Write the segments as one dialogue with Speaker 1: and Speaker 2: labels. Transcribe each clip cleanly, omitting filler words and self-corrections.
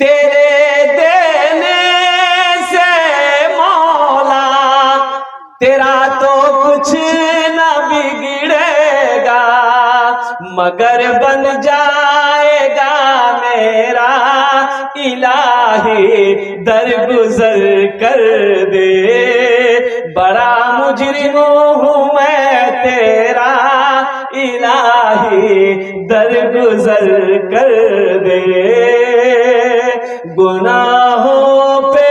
Speaker 1: तेरे देने से मौला तेरा तो कुछ न बिगड़ेगा, मगर बन जाएगा मेरा इलाही दरगुजर कर दे। बड़ा मुजरिम हूँ मैं तेरा इलाही दरगुजर कर दे। गुनाहों पे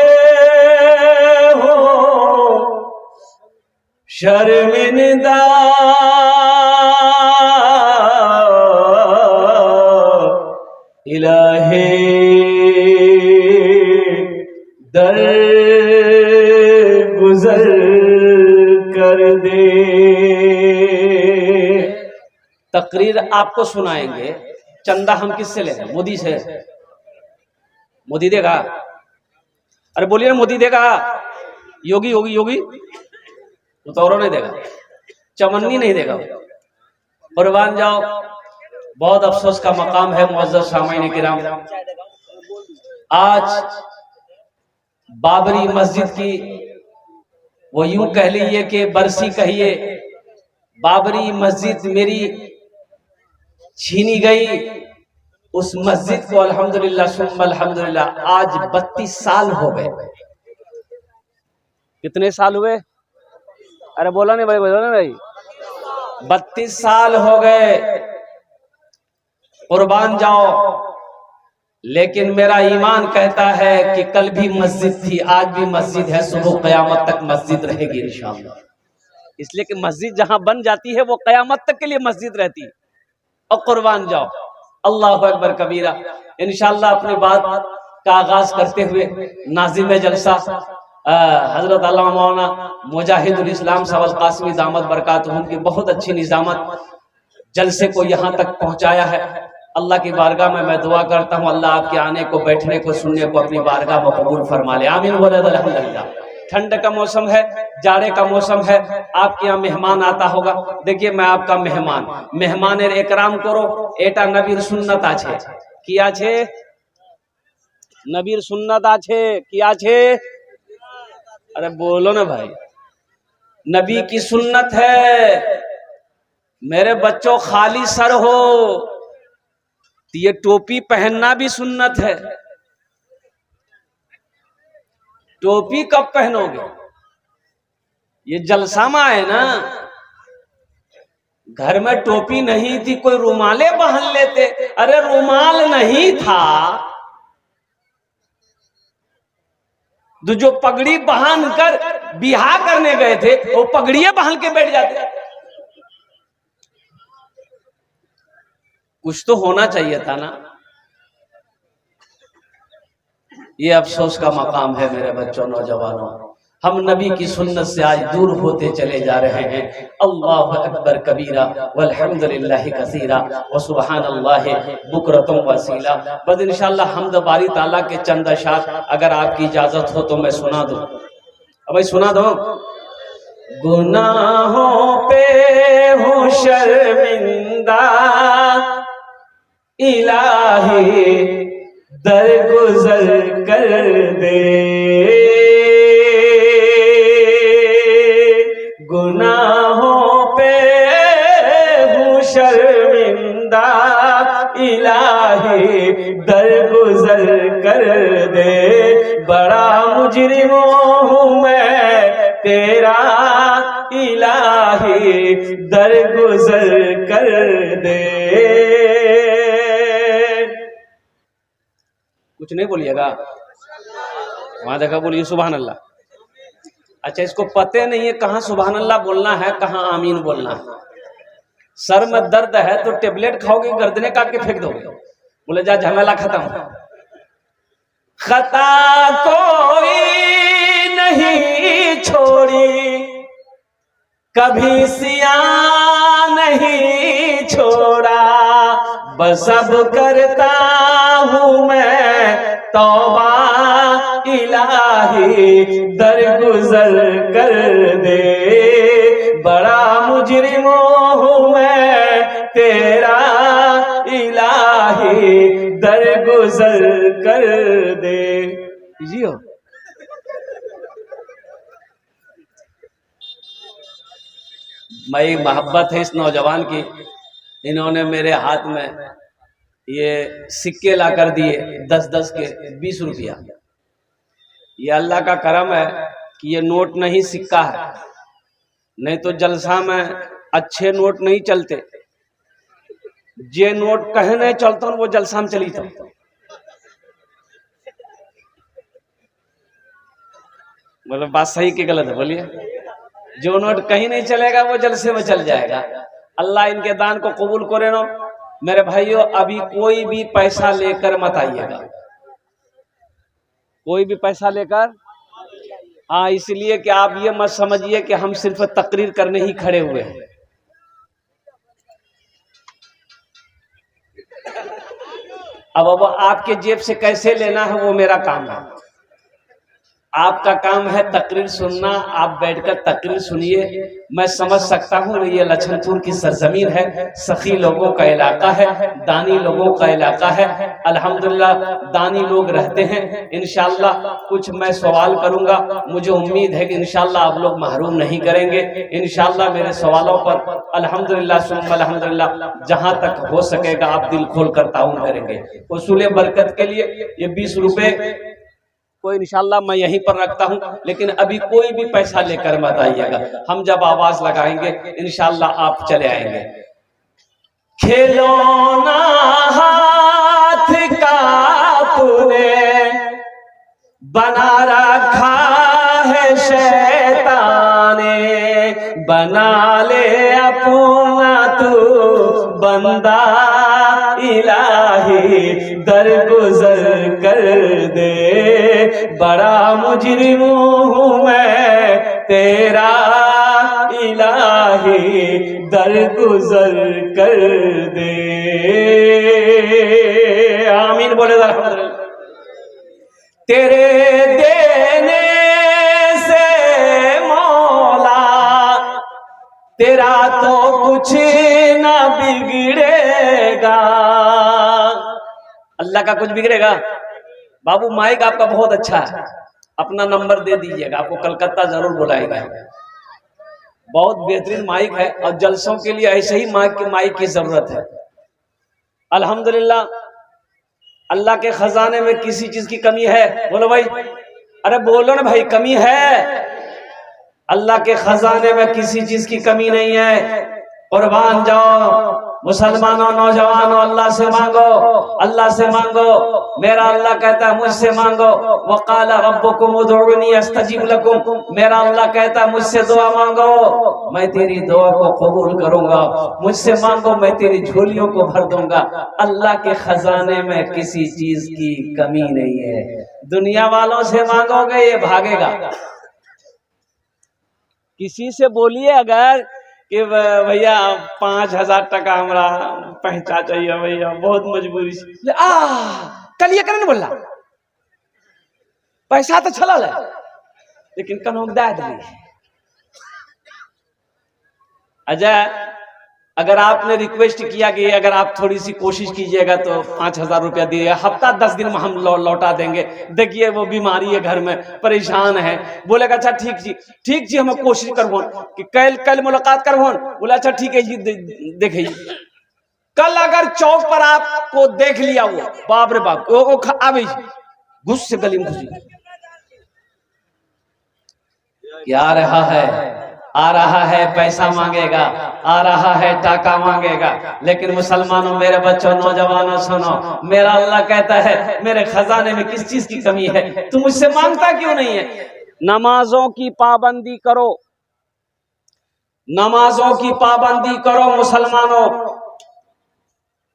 Speaker 1: हो शर्मिंदा, इलाही दरगुजर कर दे। तकरीर आपको सुनाएंगे, चंदा हम किससे लेंगे? मोदी से। मोदी देगा? अरे बोलिए ना, मोदी देगा? योगी योगी योगी वो तो औरों नहीं देगा, चमन्नी नहीं देगा। कुर्बान जाओ, बहुत अफसोस का मकाम है मुअज़्ज़ज़ सामीन किराम। आज बाबरी मस्जिद की वो यूं कह लीजिए कि बरसी कहिए, बाबरी मस्जिद मेरी छीनी गई। उस मस्जिद को अल्हम्दुलिल्लाह सुम्मा अल्हम्दुलिल्लाह आज 32 साल हो गए। कितने साल हुए? अरे बोला नहीं भाई, बोला नहीं भाई। 32 साल हो गए। कुर्बान जाओ, लेकिन मेरा ईमान कहता है कि कल भी मस्जिद थी, आज भी मस्जिद है, सुबह क़यामत तक मस्जिद रहेगी इंशाअल्लाह। इसलिए कि मस्जिद जहां बन जाती है वो क़यामत तक के लिए मस्जिद रहती है। और कुर्बान जाओ, अल्लाहु अकबर कबीरा। इंशाअल्लाह अपनी बात का आगाज करते हुए नाज़िम जलसा हजरत अल्लामा मौलाना मुजाहिदुल इस्लाम साहब कासिमी दामद बरकातुहुम की बहुत अच्छी निजामत जलसे को यहाँ तक पहुँचाया है। अल्लाह की बारगाह में मैं दुआ करता हूँ, अल्लाह आपके आने को, बैठने को, सुनने को अपनी बारगाह में कबूल फरमा ले। आमीन बोले अल्हम्दुलिल्लाह। ठंड का मौसम है, जाड़े का मौसम है, आपके यहाँ मेहमान आता होगा। देखिए मैं आपका मेहमान, मेहमानेर एकराम करो। एटा नबीर सुन्नत आछे। की आछे? नबीर सुन्नत आछे। की आछे? अरे बोलो ना भाई, नबी की सुन्नत है। मेरे बच्चों खाली सर हो तो ये टोपी पहनना भी सुन्नत है। टोपी कब पहनोगे? ये जलसा में आए ना, घर में टोपी नहीं थी, कोई रुमाले पहन लेते। अरे रुमाल नहीं था तो जो पगड़ी पहन कर बिहा करने गए थे वो पगड़ियां पहन के बैठ जाते। कुछ तो होना चाहिए था ना। ये अफसोस का मकाम है मेरे बच्चों, नौजवानों। हम नबी की सुन्नत से आज दूर होते चले जा रहे हैं। अल्लाहु अकबर कबीरा वल्हम्दुलिल्लाहि कसीरा व सुब्हानल्लाहि बुकरतुम वसीला। बस इंशाअल्लाह हम्द बारी ताला के चंद अशार अगर आपकी इजाजत हो तो मैं सुना दूं। अब भाई सुना दो। गुनाहों पे हूँ शर्मिंदा, इलाही दरगुजर कर दे। गुनाहों पे हूँ शर्मिंदा, इलाही दरगुजर कर दे। बड़ा मुजरिम हूँ मैं तेरा, इलाही दरगुजर कर दे। कुछ नहीं बोलिएगा, वहां देखा बोलिए सुभान अल्लाह। अच्छा, इसको पते नहीं है कहाँ सुभान अल्लाह बोलना है, कहाँ आमीन बोलना है। सर में दर्द है तो टेबलेट खाओगे, गर्दने काट के फेंक दोगे, बोले जा झमेला खत्म। खता कोई नहीं छोड़ी, कभी सिया नहीं छोड़ा, बस अब करता हूँ मैं तौबा, इलाही दरगुजर कर दे। बड़ा मुजरिम हूँ मैं तेरा, इलाही दरगुजर कर जियो। भाई मोहब्बत है इस नौजवान की, इन्होंने मेरे हाथ में ये सिक्के ला कर दिए 10-10 के 20 रुपया। ये अल्लाह का करम है कि ये नोट नहीं सिक्का है, नहीं तो जलसा में अच्छे नोट नहीं चलते। जे नोट कहे नहीं चलता वो जलसा में चली था। मतलब बात सही कि गलत है बोलिए? जो नोट कहीं नहीं चलेगा वो जलसे में चल जाएगा। अल्लाह इनके दान को कबूल करे। नो मेरे भाइयों, अभी कोई भी पैसा लेकर मत आइएगा, कोई भी पैसा लेकर। हाँ, इसलिए कि आप ये मत समझिए कि हम सिर्फ तकरीर करने ही खड़े हुए हैं। अब आपके जेब से कैसे लेना है वो मेरा काम है। आपका काम है तकरीर सुनना। आप बैठकर तकरीर सुनिए। मैं समझ सकता हूँ ये लखनपुर की सरजमीन है, सखी लोगों का इलाका है, दानी लोगों का इलाका है। अल्हम्दुलिल्लाह दानी लोग रहते हैं। इंशाअल्लाह कुछ मैं सवाल करूंगा, मुझे उम्मीद है कि इंशाअल्लाह आप लोग महरूम नहीं करेंगे। इंशाअल्लाह मेरे सवालों पर अल्हम्दुलिल्लाह सुम्मा अल्हम्दुलिल्लाह जहां तक हो सकेगा आप दिल खोल कर ताउन करेंगे। उसूले बरकत के लिए ये 20 रुपए कोई इंशाल्लाह मैं यहीं पर रखता हूं, लेकिन अभी कोई भी पैसा लेकर मत आइएगा। हम जब आवाज लगाएंगे इंशाल्लाह आप चले आएंगे। खिलौना हाथ का तूने बना रखा है शैताने, बना ले अपना तू बंदा इलाही दरगुजर कर दे। बड़ा मुजरिम हूँ मैं तेरा इलाही दरगुजर कर दे। आमीन बोले अल्हम्दुलिल्लाह। तेरे देने से मौला तेरा तो कुछ ना बिगड़ेगा। अल्लाह का कुछ बिगड़ेगा? बाबू माइक आपका बहुत अच्छा है, अपना नंबर दे दीजिएगा, आपको कलकत्ता जरूर बुलाएगा। बहुत बेहतरीन माइक है और जलसों के लिए ऐसे ही माइक की जरूरत है। अल्हम्दुलिल्लाह अल्लाह के खजाने में किसी चीज की कमी है? बोलो भाई, अरे बोलो ना भाई, कमी है? अल्लाह के खजाने में किसी चीज की कमी नहीं है। कुर्बान जाओ मुसलमानों, नौजवानों, अल्लाह से मांगो, अल्लाह से मांगो। मेरा अल्लाह कहता है मुझसे मांगो। वक़ाला रब्बुकुम उदउनी अस्तजिब लकुम। मेरा अल्लाह कहता है मुझसे दुआ मांगो, मैं तेरी दुआ को कबूल करूंगा। मुझसे मांगो, मैं तेरी झोलियों को भर दूंगा। अल्लाह के खजाने में किसी चीज की कमी नहीं है। दुनिया वालों से मांगोगे ये भागेगा। किसी से बोलिए अगर कि भैया 5000 टका हमारा पहुंचा चाहिए भैया, बहुत मजबूरी से। कल ये करने बोला पैसा तो छला ले, लेकिन कनो दे दी। अजय, अगर आपने रिक्वेस्ट किया कि अगर आप थोड़ी सी कोशिश कीजिएगा तो 5000 रुपया दिए, हफ्ता 10 दिन में हम लौटा देंगे। देखिए वो बीमारी है, घर में परेशान है। बोलेगा अच्छा ठीक जी हम कोशिश करबो कि कल मुलाकात करबो। बोला अच्छा ठीक है जी, देखिए कल अगर चौक पर आपको देख लिया वो, बाप रे बाप, वो आवे घुस से गली में घुसी। क्या रहा है? आ रहा है पैसा मांगेगा, आ रहा है टाका मांगेगा। लेकिन मुसलमानों, मेरे बच्चों, नौजवानों सुनो, मेरा अल्लाह कहता है मेरे खजाने में किस चीज की कमी है? तू मुझसे मांगता क्यों नहीं है? नमाजों की पाबंदी करो, नमाजों की पाबंदी करो मुसलमानों।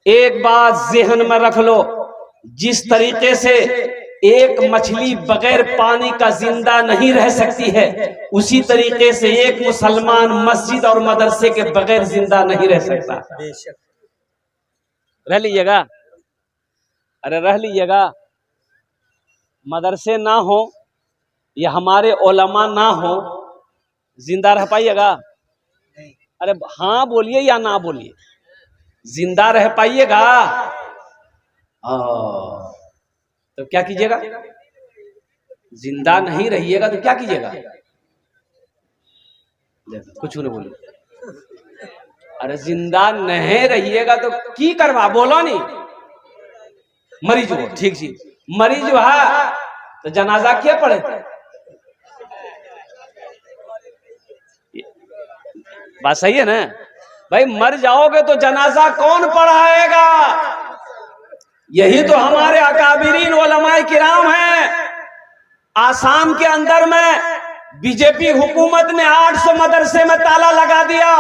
Speaker 1: एक बात ज़हन में रख लो, जिस तरीके से एक मछली बगैर पानी का जिंदा नहीं रह सकती है, उसी तरीके से एक मुसलमान मस्जिद और मदरसे के बगैर जिंदा नहीं रह सकता। रह लीजिएगा, अरे रह लीजिएगा। मदरसे ना हो या हमारे उलमा ना हो, जिंदा रह पाइएगा? अरे हाँ बोलिए या ना बोलिए, जिंदा रह पाइएगा? तो क्या कीजिएगा? जिंदा नहीं रहिएगा तो क्या कीजिएगा? कुछ नहीं बोलो। अरे जिंदा नहीं रहिएगा तो की करवा, बोलो नहीं। मरीज हो, ठीक जी, मरीज है तो जनाजा क्या पड़े? बात सही है ना भाई? मर जाओगे तो जनाजा कौन पढ़ाएगा? यही तो हमारे अकाबिरीन उलमाए किराम हैं। आसाम के अंदर में बीजेपी हुकूमत ने 800 मदरसे में ताला लगा दिया,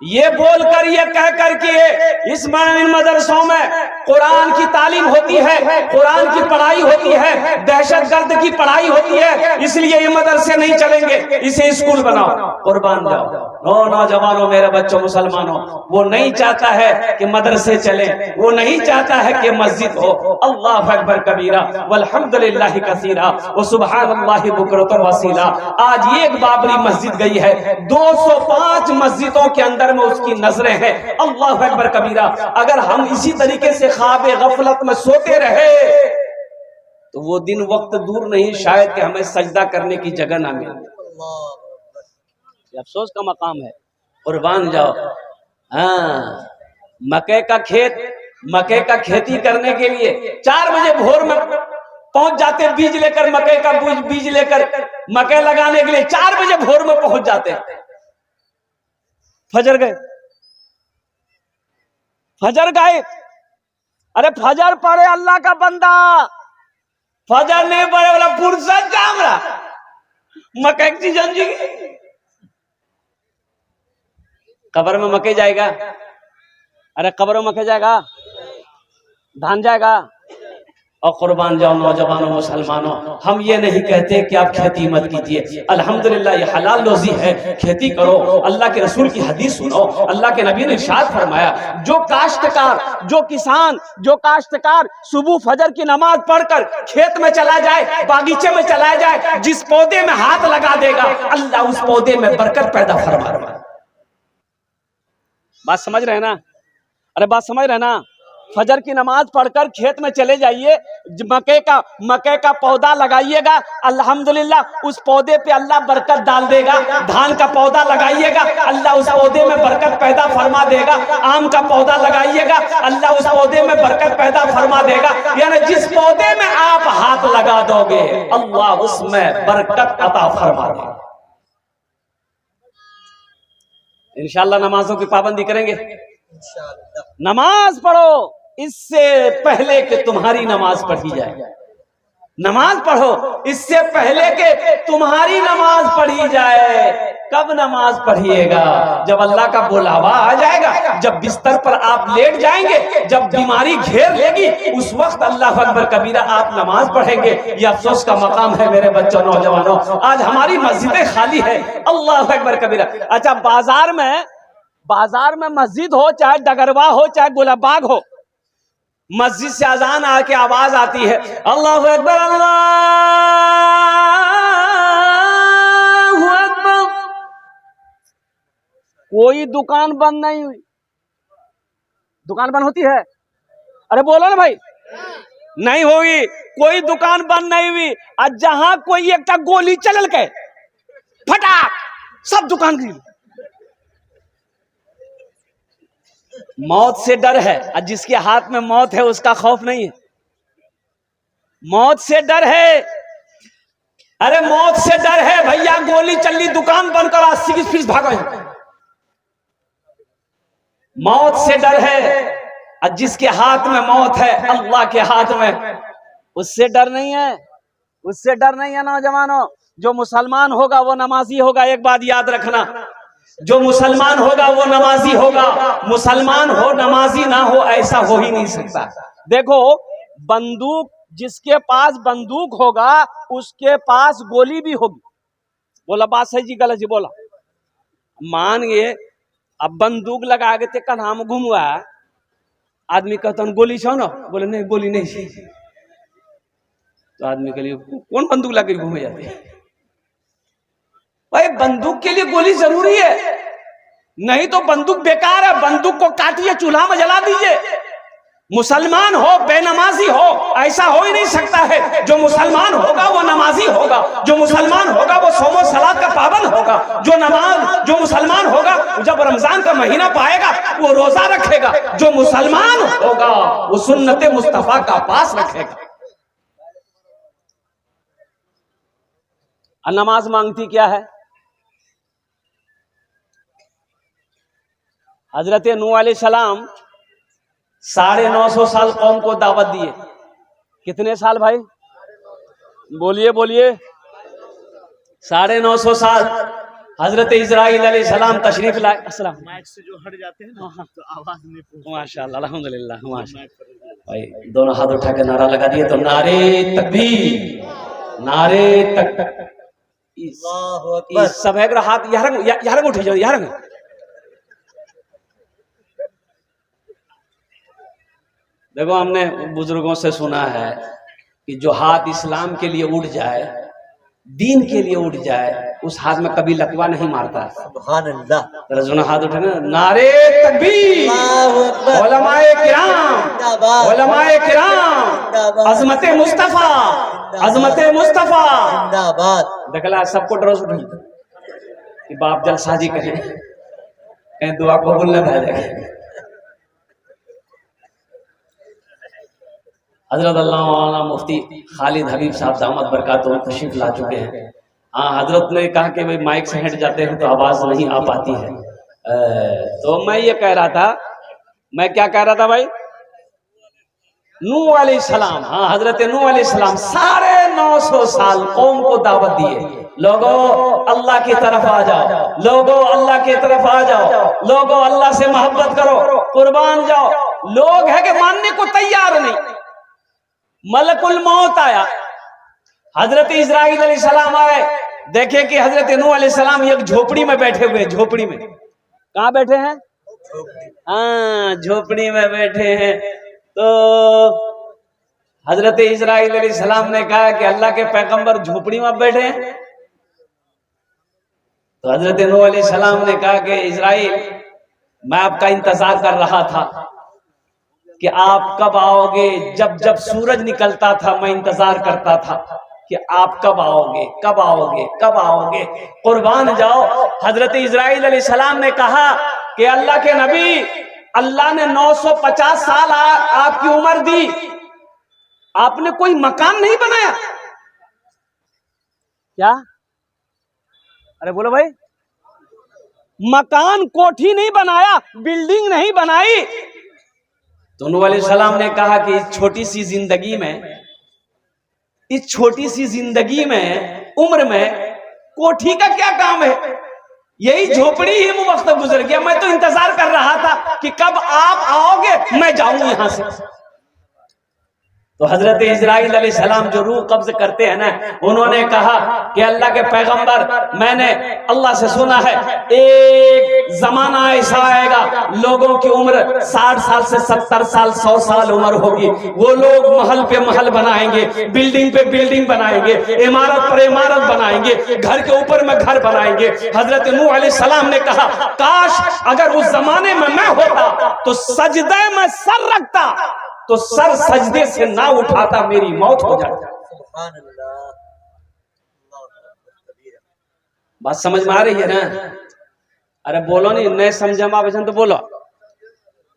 Speaker 1: ये बोलकर, ये कहकर कि इस मदरसों में कुरान की तालीम होती है, कुरान की पढ़ाई होती है, दहशतगर्द की पढ़ाई होती है, इसलिए ये मदरसे नहीं चलेंगे, इसे स्कूल बनाओ। कुर्बान जाओ नौजवानों, मेरे बच्चों, मुसलमानों, वो नहीं चाहता है कि मदरसे चले, वो नहीं चाहता है कि मस्जिद हो। अल्लाह अकबर कबीरा वल्हम्दुलिल्लाह कसीरा व सुब्हानल्लाहि बुकरतन वसीला। आज एक बाबरी मस्जिद गई है, 205 मस्जिदों के अंदर में उसकी नजरें हैं। अल्लाह अकबर कबीरा। अगर हम इसी तरीके से ख्वाबे गफलत में सोते रहे तो वो दिन वक्त दूर नहीं शायद कि हमें सजदा करने की जगह ना मिले। अफसोस का मकाम है। कुर्बान जाओ। हाँ, मकई का खेत, मकई का खेती करने के लिए 4 बजे भोर में पहुंच जाते, बीज लेकर, मकई का बीज लेकर मकई लगाने के लिए 4 बजे भोर में पहुंच जाते। फजर गए, फजर गए। अरे फजर पढ़े अल्लाह का बंदा, फजर नहीं पढ़े वाला फुर्सत काम रहा, मकई की जंजी कब्र में मकई जाएगा। अरे कब्र में मकई जाएगा, धान जाएगा। और कुर्बान जाओ नौजवानों, मुसलमानों, हम ये नहीं कहते कि आप खेती मत कीजिए। अल्हम्दुलिल्लाह ये हलाल रोजी है, खेती करो, अल्लाह के रसूल की हदीस सुनो। अल्लाह के नबी ने इरशाद फरमाया, जो काश्तकार, जो किसान, जो काश्तकार सुबह फजर की नमाज पढ़कर खेत में चला जाए, बागीचे में चला जाए, जिस पौधे में हाथ लगा देगा अल्लाह उस पौधे में बरकत पैदा फरमा रहा है। बात समझ रहे ना? अरे बात समझ रहे ना? फजर की नमाज पढ़कर खेत में चले जाइए, मकई का पौधा लगाइएगा, अल्हम्दुलिल्लाह उस पौधे पे अल्लाह बरकत डाल देगा। धान का पौधा लगाइएगा, अल्लाह उस पौधे में बरकत पैदा फरमा देगा। आम का पौधा लगाइएगा, अल्लाह उस पौधे में बरकत पैदा फरमा देगा। यानी जिस पौधे में आप हाथ लगा दोगे अल्लाह उसमें बरकत अता फरमा देगा। इंशाअल्लाह नमाजों की पाबंदी करेंगे। नमाज पढ़ो इससे पहले कि तुम्हारी नमाज पढ़ी जाए। नमाज पढ़ो इससे पहले कि तुम्हारी नमाज पढ़ी जाए। कब नमाज पढ़िएगा? जब अल्लाह का बुलावा आ जाएगा, जब बिस्तर पर आप लेट जाएंगे, जब बीमारी घेर लेगी, उस वक्त अल्लाह अकबर कबीरा आप नमाज पढ़ेंगे। ये अफसोस का मकाम है मेरे बच्चों, नौजवानों, आज हमारी मस्जिदें खाली है। अल्लाह अकबर कबीरा। अच्छा, बाजार में मस्जिद हो, चाहे डगरवा हो, चाहे गुलाबाग हो, मस्जिद से अजान आके आवाज आती है, अल्लाहु अकबर, अल्लाहु अकबर। कोई दुकान बंद नहीं हुई। दुकान बंद होती है? अरे बोलो ना भाई, नहीं होगी। कोई दुकान बंद नहीं हुई। आज जहां कोई एक गोली चलल के फटाक सब दुकान गिरी। मौत से डर है, और जिसके हाथ में मौत है उसका खौफ नहीं है। मौत से डर है। अरे मौत से डर है भैया, गोली चली, दुकान बंद करो, 80 फीस भागो। मौत से डर है, और जिसके हाथ में मौत है अल्लाह के हाथ में, उससे डर नहीं है। उससे डर नहीं है नौजवानों। जो मुसलमान होगा वो नमाजी होगा। एक बात याद रखना, जो मुसलमान होगा वो नमाजी होगा। मुसलमान हो नमाजी ना हो, ऐसा हो ही नहीं सकता। देखो, बंदूक, जिसके पास बंदूक होगा उसके पास गोली भी होगी। बोला बात सही जी गलत जी? बोला। मान गए अब बंदूक लगा के ते कन्हा में घूमुआ, आदमी कहता गोली छो ना, बोले नहीं गोली नहीं। तो आदमी के लिए कौन बंदूक लगा के घूमे जाते हैं? भाई बंदूक के लिए गोली जरूरी है, नहीं तो बंदूक बेकार है। बंदूक को काटिए, चूल्हा में जला दीजिए। मुसलमान हो बेनमाजी हो, ऐसा हो ही नहीं सकता है। जो मुसलमान होगा वो नमाजी होगा, जो मुसलमान होगा वो सोमो सलात का पाबंद होगा, जो मुसलमान होगा जब रमजान का महीना पाएगा वो रोजा रखेगा, जो मुसलमान होगा वो सुन्नत मुस्तफा का पास रखेगा। नमाज मांगती क्या है? हजरत नूह अलैहिस्सलाम 950 साल कौम को दावत दिए। कितने साल भाई? बोलिए बोलिए। 950 साल। हजरत इजराइल अलैहिस्सलाम तशरीफ लाए। अस्सलाम। माइक से जो हट जाते हैं ना तो आवाज नहीं पहुंचती। माशाअल्लाह, अल्हम्दुलिल्लाह, माशाअल्लाह। भाई दोनों हाथ उठा के नारा लगा दिए तो नारे तकबीर, नारे तक। सब है हाथ यार उठ जाओ यार। देखो हमने बुजुर्गों से सुना है कि जो हाथ इस्लाम के लिए उठ जाए, दीन के लिए उठ जाए, उस हाथ में कभी लकवा नहीं मारता। सुभान अल्लाह। जरा हाथ उठे ना, नारे तकबीर, उलमाए किराम, उलमाए किराम, अजमते मुस्तफा, अजमते मुस्तफा जिंदाबाद। देखला सबको ड्रोस उठी कि बाप जलसाजी कहें दुआ कबूल न भेजे। हजरत अल्लाह मुफ्ती खालिद हबीब साहब दामद बरकातुहू तशरीफ ला चुके हैं। हाँ, हजरत ने कहा कि भाई माइक से हट जाते हैं तो आवाज नहीं आ पाती है। तो मैं ये कह रहा था, मैं क्या कह रहा था भाई? नूह अलैहिस्सलाम, हाँ हजरत नूह अलैहिस्सलाम 950 साल कौम को दावत दिए, लोगों अल्लाह की तरफ आ जाओ, लोगों अल्लाह की तरफ आ जाओ, लोगों अल्लाह से मोहब्बत करो, कुर्बान जाओ। लोग है कि मानने को तैयार नहीं। मलकुल मौत आया, हजरत इजराइल अलैहिस्सलाम आए, देखे कि हजरत नूह अलैहिस्सलाम एक झोपड़ी में बैठे हुए। झोपड़ी में कहाँ बैठे हैं? हाँ, झोपड़ी में बैठे हैं। तो हजरत इजराइल अलैहिस्सलाम ने कहा कि अल्लाह के पैगंबर झोपड़ी में बैठे हैं। तो हजरत नूह अलैहिस्सलाम ने कहा कि इजराइल, मैं आपका इंतजार कर रहा था कि आप कब आओगे। जब जब सूरज निकलता था मैं इंतजार करता था कि आप कब आओगे, कब आओगे, कब आओगे, कुर्बान जाओ। हजरत इजराइल अलैहिस्सलाम ने कहा कि अल्लाह के नबी, अल्लाह ने 950 साल आपकी उम्र दी, आपने कोई मकान नहीं बनाया क्या? अरे बोलो भाई, मकान कोठी नहीं बनाया, बिल्डिंग नहीं बनाई। तो नूह अलैहिस्सलाम ने कहा कि इस छोटी सी जिंदगी में, इस छोटी सी जिंदगी में, उम्र में कोठी का क्या काम है? यही झोपड़ी ही वो वक्त गुजर गया। मैं तो इंतजार कर रहा था कि कब आप आओगे, मैं जाऊं यहां से। तो हजरत इजराइल अलैहिस्सलाम जो रूह कब्ज करते हैं ना, उन्होंने कहा कि अल्लाह के पैगंबर, मैंने अल्लाह से सुना है एक जमाना ऐसा आएगा, लोगों की उम्र 60 साल से 70 साल 100 साल उम्र होगी। वो लोग महल पे महल बनाएंगे, बिल्डिंग पे बिल्डिंग बनाएंगे, इमारत पर इमारत बनाएंगे, घर के ऊपर में घर बनाएंगे। हजरत नूह अलैहिस्सलाम ने कहा, काश अगर उस जमाने में मैं होता तो सजदे में सर रखता, तो सर सजदे से ना उठाता, मेरी मौत हो जाती। बात समझ में आ रही है ना? अरे बोलो नहीं, नए समझ में आवे तो बोलो,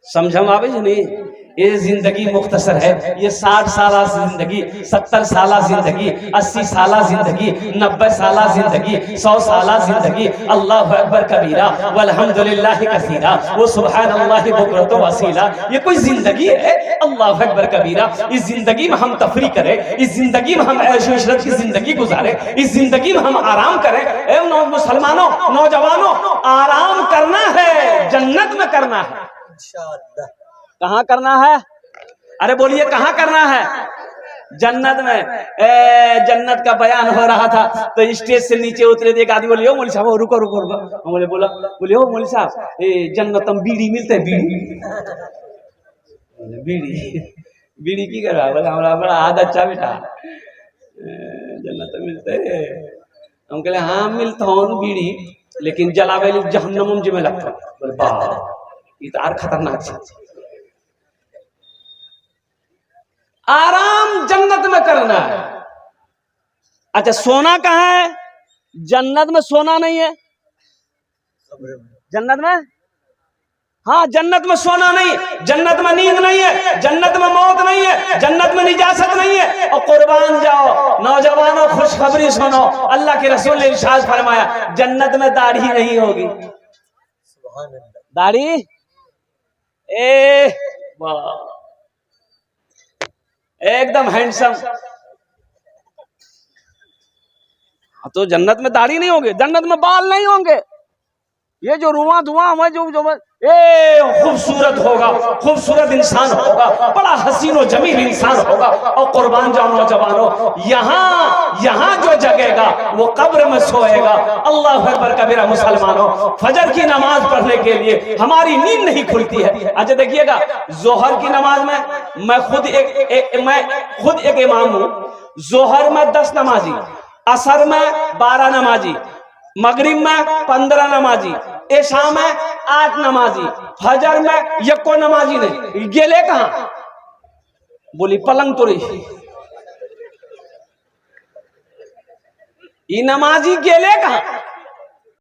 Speaker 1: समझ में आवे नहीं। ये जिंदगी मुख्तसर है, ये 60 साल जिंदगी, 70 साल जिंदगी, 80 साल जिंदगी, 90 साल जिंदगी, 100 साल जिंदगी। अल्लाह अकबर कबीरा वल्हम्दुलिल्लाह कसीरा व सुब्हानल्लाहि बुकरतु वसीला। ये कोई जिंदगी है? अल्लाह अकबर कबीरा। इस जिंदगी में हम तफरी करें, इस जिंदगी में हम ऐश व इशरत की जिंदगी गुजारें, इस जिंदगी में हम आराम करें। मुसलमानों, नौजवानों, आराम करना है, जन्नत में करना है इंशाअल्लाह। कहाँ करना है? अरे बोलिए कहाँ करना है? जन्नत में। जन्नत का बयान हो रहा था तो स्टेज से नीचे उतरे, एक आदमी बोले, ओ मौलवी साहब रुको रुको रुको। बोले बोला, बोले ओ मौलवी साहब जन्नत में बीड़ी मिलते है? बीड़ी बीड़ी की कर रहा? बोला हमारा बड़ा आदत अच्छा बेटा, जन्नत मिलते है। हम कहले हाँ मिलता हूँ बीड़ी, लेकिन जलावे जहन्नम में लगता। बोले वाह, ये तो और खतरनाक चीज। आराम जन्नत में करना है। अच्छा सोना कहाँ है? जन्नत में सोना नहीं है। जन्नत में, हाँ जन्नत में सोना नहीं, जन्नत में नींद नहीं है, जन्नत में मौत नहीं है, जन्नत में निजासत नहीं है। और कुर्बान जाओ नौजवानों, खुशखबरी सुनो, अल्लाह के रसूल ने इरशाद फरमाया जन्नत में दाढ़ी नहीं होगी। दाढ़ी वाह, एकदम हैंडसम। तो जन्नत में दाढ़ी नहीं होगी, जन्नत में बाल नहीं होंगे, ये जो धुआं हुआ जो खूबसूरत होगा, खूबसूरत इंसान होगा, बड़ा हसीनो जमील इंसान होगा। और कुर्बान जाओ नौजवानों, यहाँ जो जगेगा वो कब्र में सोएगा। अल्लाह अकबर कबीरा। मुसलमानों, फजर की नमाज पढ़ने के लिए हमारी नींद नहीं खुलती है। अच्छा देखिएगा, जोहर की नमाज में मैं खुद एक इमाम हूं। जोहर में 10 नमाजी, असर में 12 नमाजी, मगरिब में 15 नमाजी, इशा में 8 नमाजी, फजर में यको नमाजी नहीं। गेले कहां? बोली पलंग तो रही, ये नमाजी गेले कहां?